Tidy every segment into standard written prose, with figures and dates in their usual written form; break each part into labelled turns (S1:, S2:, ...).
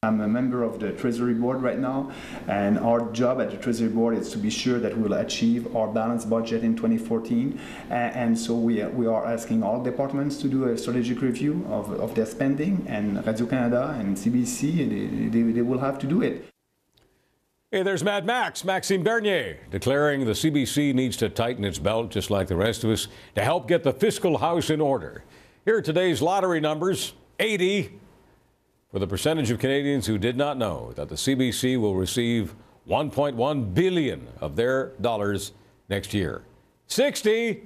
S1: I'm a member of the Treasury Board right now, and our job at the Treasury Board is to be sure that we'll achieve our balanced budget in 2014. And so we are asking all departments to do a strategic review of their spending, and Radio-Canada and CBC, they will have to do it.
S2: Hey, there's Mad Max, Maxime Bernier, declaring the CBC needs to tighten its belt, just like the rest of us, to help get the fiscal house in order. Here are today's lottery numbers: 80. For the percentage of Canadians who did not know that the CBC will receive $1.1 billion of their dollars next year. 60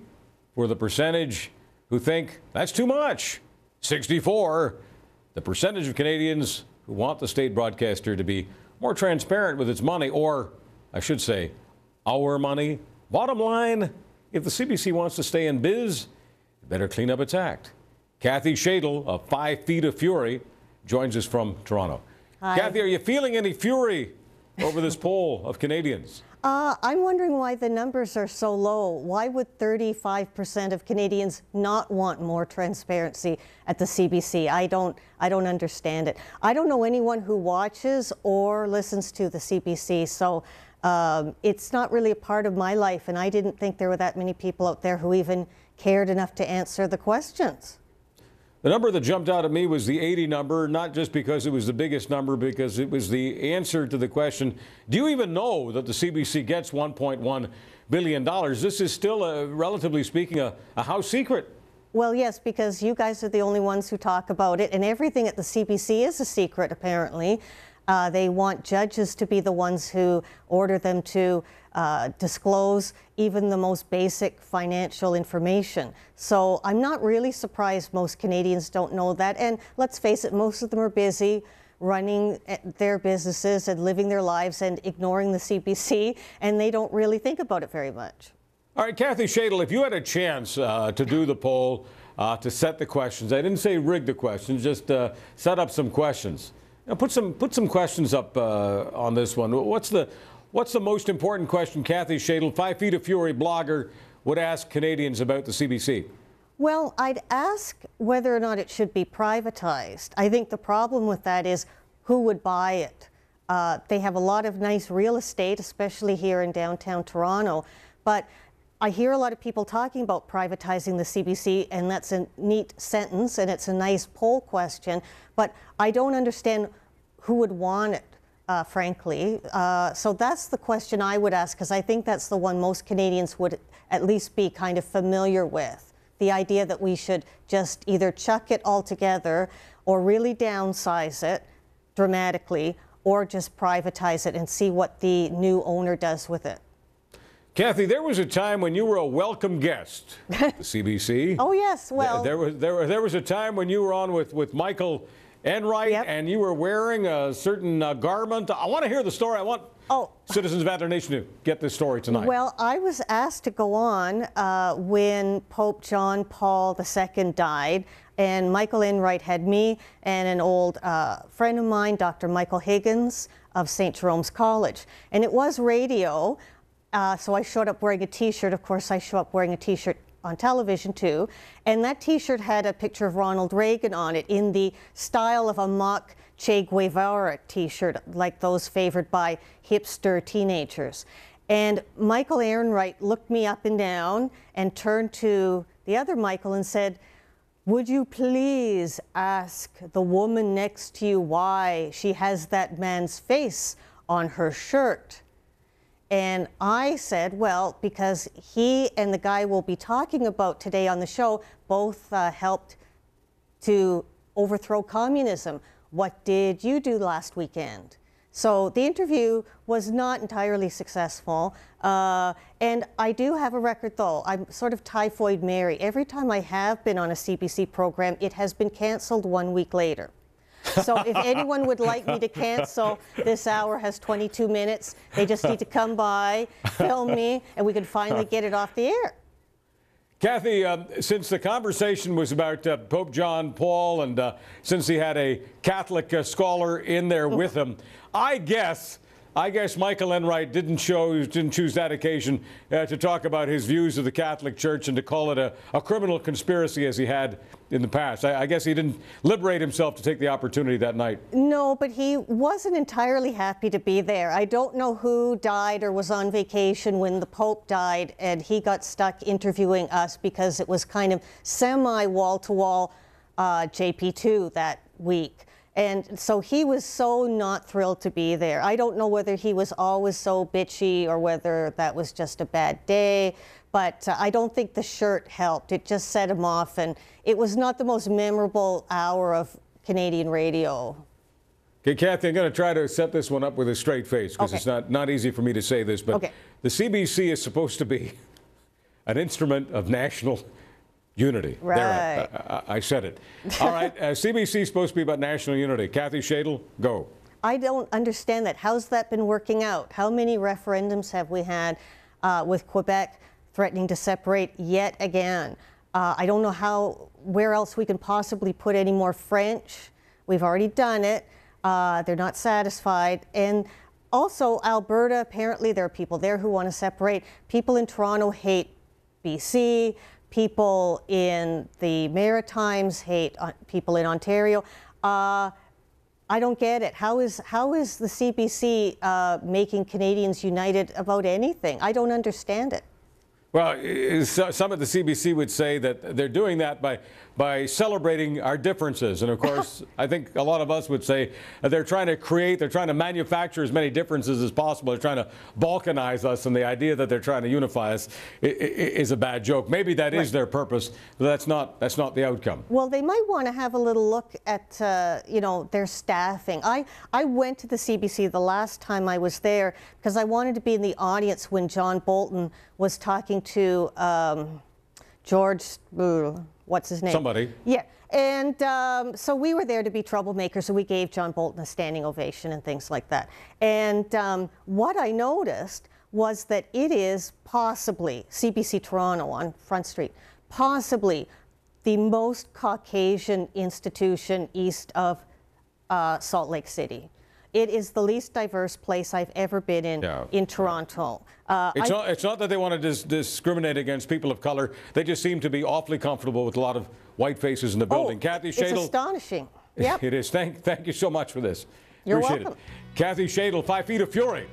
S2: for the percentage who think that's too much. 64, the percentage of Canadians who want the state broadcaster to be more transparent with its money, or I should say, our money. Bottom line, if the CBC wants to stay in biz, it better clean up its act. Kathy Shaidle of 5 Feet of Fury joins us from Toronto.
S3: Hi.
S2: Kathy, are you feeling any fury over this poll of Canadians?
S3: I'm wondering why the numbers are so low. Why would 35% of Canadians not want more transparency at the CBC? I don't understand it. I don't know anyone who watches or listens to the CBC, so it's not really a part of my life, and I didn't think there were that many people out there who even cared enough to answer the questions.
S2: The number that jumped out at me was the 80 number, not just because it was the biggest number, because it was the answer to the question, do you even know that the CBC gets $1.1 billion? This is still, relatively speaking, a house secret.
S3: Well, yes, because you guys are the only ones who talk about it, and everything at the CBC is a secret, apparently. They want judges to be the ones who order them to disclose even the most basic financial information. So I'm not really surprised most Canadians don't know that. And let's face it, most of them are busy running their businesses and living their lives and ignoring the CBC, and they don't really think about it very much.
S2: All right, Kathy Shaidle, if you had a chance to do the poll, to set the questions, I didn't say rig the questions, just set up some questions. Now put some questions up on this one. What's the most important question Kathy Shaidle, 5 Feet of Fury blogger, would ask Canadians about the CBC?
S3: Well, I'd ask whether or not it should be privatized. I think the problem with that is who would buy it. They have a lot of nice real estate, especially here in downtown Toronto, but I hear a lot of people talking about privatizing the CBC, and that's a neat sentence, and it's a nice poll question, but I don't understand who would want it, frankly. So that's the question I would ask, because I think that's the one most Canadians would at least be kind of familiar with. The idea that we should just either chuck it altogether or really downsize it dramatically, or just privatize it and see what the new owner does with it.
S2: Kathy, there was a time when you were a welcome guest at the CBC.
S3: Oh, yes. Well,
S2: there was a time when you were on with Michael Enright,
S3: yep,
S2: and you were wearing a certain garment. I want to hear the story. I want citizens of Adler Nation to get this story tonight.
S3: Well, I was asked to go on when Pope John Paul II died, and Michael Enright had me and an old friend of mine, Dr. Michael Higgins of St. Jerome's College. And it was radio. So I showed up wearing a T-shirt. Of course, I show up wearing a T-shirt on television, too. And that T-shirt had a picture of Ronald Reagan on it in the style of a mock Che Guevara T-shirt, like those favored by hipster teenagers. And Michael Enright looked me up and down and turned to the other Michael and said, "Would you please ask the woman next to you why she has that man's face on her shirt?" And I said, well, because he and the guy we'll be talking about today on the show both helped to overthrow communism. What did you do last weekend? So the interview was not entirely successful. And I do have a record, though. I'm sort of Typhoid Mary. Every time I have been on a CBC program, it has been canceled 1 week later. So if anyone would like me to cancel, this hour has 22 minutes. They just need to come by, film me, and we can finally get it off the air.
S2: Kathy, since the conversation was about Pope John Paul, and since he had a Catholic scholar in there with him, I guess I guess Michael Enright didn't choose that occasion to talk about his views of the Catholic Church and to call it a criminal conspiracy as he had in the past. I guess he didn't liberate himself to take the opportunity that night.
S3: No, but he wasn't entirely happy to be there. I don't know who died or was on vacation when the Pope died, and he got stuck interviewing us because it was kind of semi-wall-to-wall JP2 that week. And so he was so not thrilled to be there. I don't know whether he was always so bitchy or whether that was just a bad day, but I don't think the shirt helped. It just set him off, and it was not the most memorable hour of Canadian radio.
S2: Okay, Kathy, I'm going to try to set this one up with a straight face because it's not easy for me to say this, but the CBC is supposed to be an instrument of national unity.
S3: Right.
S2: There, I said it. All right, CBC is supposed to be about national unity. Kathy Shaidle, go.
S3: I don't understand that. How's that been working out? How many referendums have we had with Quebec threatening to separate yet again? I don't know where else we can possibly put any more French. We've already done it. They're not satisfied. And also, Alberta, apparently there are people there who want to separate. People in Toronto hate BC. People in the Maritimes hate people in Ontario. I don't get it. How is the CBC making Canadians united about anything? I don't understand it.
S2: Well, some of the CBC would say that they're doing that by celebrating our differences. And of course, I think a lot of us would say they're trying to manufacture as many differences as possible. They're trying to balkanize us, and the idea that they're trying to unify us is a bad joke. Maybe that is their purpose, but that's not the outcome.
S3: Well, they might want to have a little look at their staffing. I went to the CBC the last time I was there because I wanted to be in the audience when John Bolton was talking to George, what's his name?
S2: Somebody.
S3: Yeah, and so we were there to be troublemakers, and we gave John Bolton a standing ovation and things like that. And what I noticed was that it is possibly, CBC Toronto on Front Street, possibly the most Caucasian institution east of Salt Lake City. It is the least diverse place I've ever been in Toronto.
S2: It's not that they want to discriminate against people of color. They just seem to be awfully comfortable with a lot of white faces in the building. Kathy Shaidle.
S3: It's astonishing. Yep.
S2: It is. Thank you so much for this.
S3: You're
S2: Appreciate
S3: welcome.
S2: it. Kathy Shaidle, 5 Feet of Fury.